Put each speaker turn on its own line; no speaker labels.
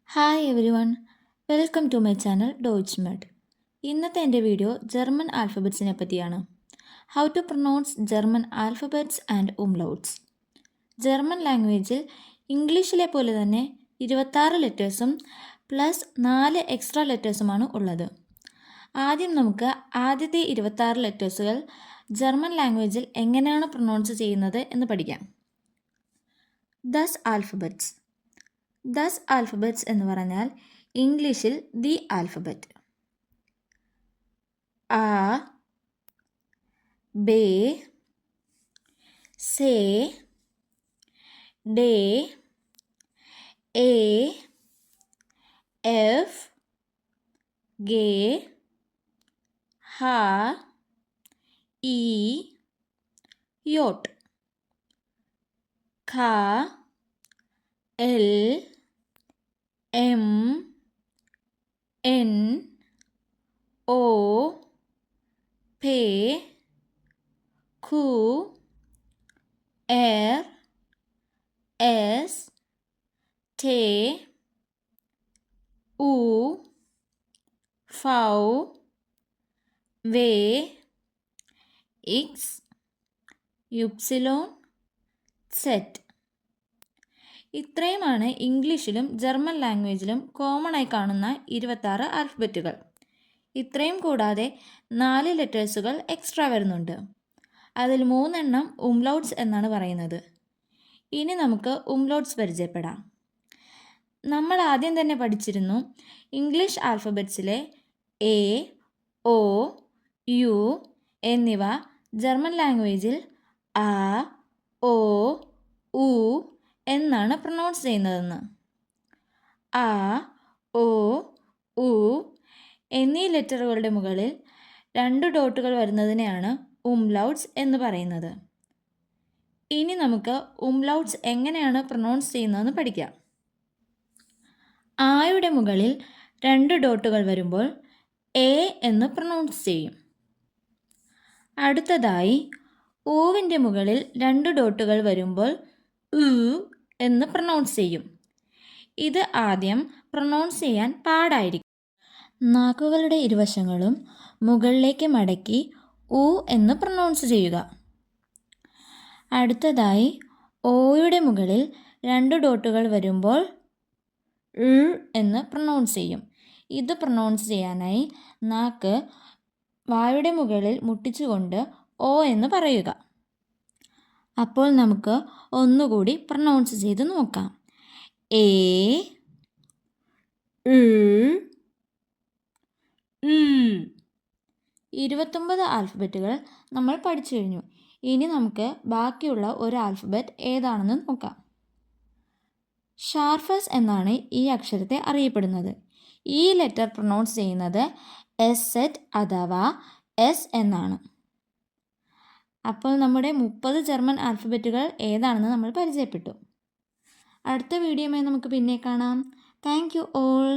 Hi everyone, welcome to my channel Deutsch Med. ഇന്നത്തെ എൻ്റെ video German ആൽഫബറ്റ്സിനെ പറ്റിയാണ്. How to pronounce German alphabets and umlauts. German ലാംഗ്വേജിൽ ഇംഗ്ലീഷിലെ പോലെ തന്നെ 26 ലെറ്റേഴ്സും പ്ലസ് 4 എക്സ്ട്രാ ലെറ്റേഴ്സുമാണ് ഉള്ളത്. ആദ്യം നമുക്ക് ആദ്യത്തെ 26 ലെറ്റേഴ്സുകൾ ജർമ്മൻ ലാംഗ്വേജിൽ എങ്ങനെയാണ് പ്രൊനൗൺസ് ചെയ്യുന്നത് എന്ന് പഠിക്കാം. Thus alphabets. ദസ് ആൽഫബറ്റ്സ് എന്ന് പറഞ്ഞാൽ ഇംഗ്ലീഷിൽ ദി ആൽഫബറ്റ്. ആ, ബേ, സേ, ഡേ, എ, എഫ്, ഗേ, ഹ, ഇ, യോട്ട്, ഖ, എൽ, എം, എൻ, ഒ, പേ, ഖു, എർ, എസ്, ടേ, ഉ, ഫൗ, വേ, ഇക്സ്, യുപ്സിലോൺ, സെറ്റ്. ഇത്രയുമാണ് ഇംഗ്ലീഷിലും ജർമ്മൻ ലാംഗ്വേജിലും കോമൺ ആയി കാണുന്ന 26 ആൽഫബറ്റുകൾ. ഇത്രയും കൂടാതെ 4 ലെറ്റേഴ്സുകൾ എക്സ്ട്രാ വരുന്നുണ്ട്. അതിൽ 3 എണ്ണം ഉംലൗട്ട്സ് എന്നാണ് പറയുന്നത്. ഇനി നമുക്ക് ഉംലൗട്ട്സ് പരിചയപ്പെടാം. നമ്മൾ ആദ്യം തന്നെ പഠിച്ചിരുന്നു ഇംഗ്ലീഷ് ആൽഫബറ്റ്സിലെ എ, ഒ, യു എന്നിവ ജർമ്മൻ ലാംഗ്വേജിൽ ആ, ഓ, ഉ എന്നാണ് പ്രൊനൗൺസ് ചെയ്യുന്നതെന്ന്. ആ, ഓ, ഉ എന്നീ ലെറ്ററുകളുടെ മുകളിൽ 2 ഡോട്ടുകൾ വരുന്നതിനെയാണ് ഉംലൗട്ട്സ് എന്ന് പറയുന്നത്. ഇനി നമുക്ക് ഉംലൗട്ട്സ് എങ്ങനെയാണ് പ്രൊനൗൺസ് ചെയ്യുന്നതെന്ന് പഠിക്കാം. ആയുടെ മുകളിൽ 2 ഡോട്ടുകൾ വരുമ്പോൾ എ എന്ന് പ്രൊനൗൺസ് ചെയ്യും. അടുത്തതായി ഊവിൻ്റെ മുകളിൽ 2 ഡോട്ടുകൾ വരുമ്പോൾ ഉ എന്ന് പ്രൊനൗൺസ് ചെയ്യും. ഇത് ആദ്യം പ്രൊനൗൺസ് ചെയ്യാൻ പാടായിരിക്കും. നാക്കുകളുടെ ഇരുവശങ്ങളും മുകളിലേക്ക് മടക്കി ഉ എന്ന് പ്രൊനൗൺസ് ചെയ്യുക. അടുത്തതായി ഓയുടെ മുകളിൽ 2 ഡോട്ടുകൾ വരുമ്പോൾ എന്ന് പ്രൊനൗൺസ് ചെയ്യും. ഇത് പ്രൊനൗൺസ് ചെയ്യാനായി നാക്ക് വായുടെ മുകളിൽ മുട്ടിച്ചുകൊണ്ട് ഓ എന്ന് പറയുക. അപ്പോൾ നമുക്ക് ഒന്നുകൂടി പ്രൊനൗൺസ് ചെയ്ത് നോക്കാം. എ, 29 ആൽഫബറ്റുകൾ നമ്മൾ പഠിച്ചു കഴിഞ്ഞു. ഇനി നമുക്ക് ബാക്കിയുള്ള ഒരു ആൽഫബറ്റ് ഏതാണെന്ന് നോക്കാം. ഷാർഫസ് എന്നാണ് ഈ അക്ഷരത്തെ അറിയപ്പെടുന്നത്. ഈ ലെറ്റർ പ്രൊനൗൺസ് ചെയ്യുന്നത് എസ് അഥവാ എസ് എന്നാണ്. അപ്പോൾ നമ്മുടെ 30 ജർമ്മൻ ആൽഫബറ്റുകൾ ഏതാണെന്ന് നമ്മൾ പരിചയപ്പെട്ടു. അടുത്ത വീഡിയോയുമായി നമുക്ക് പിന്നെ കാണാം. Thank you all.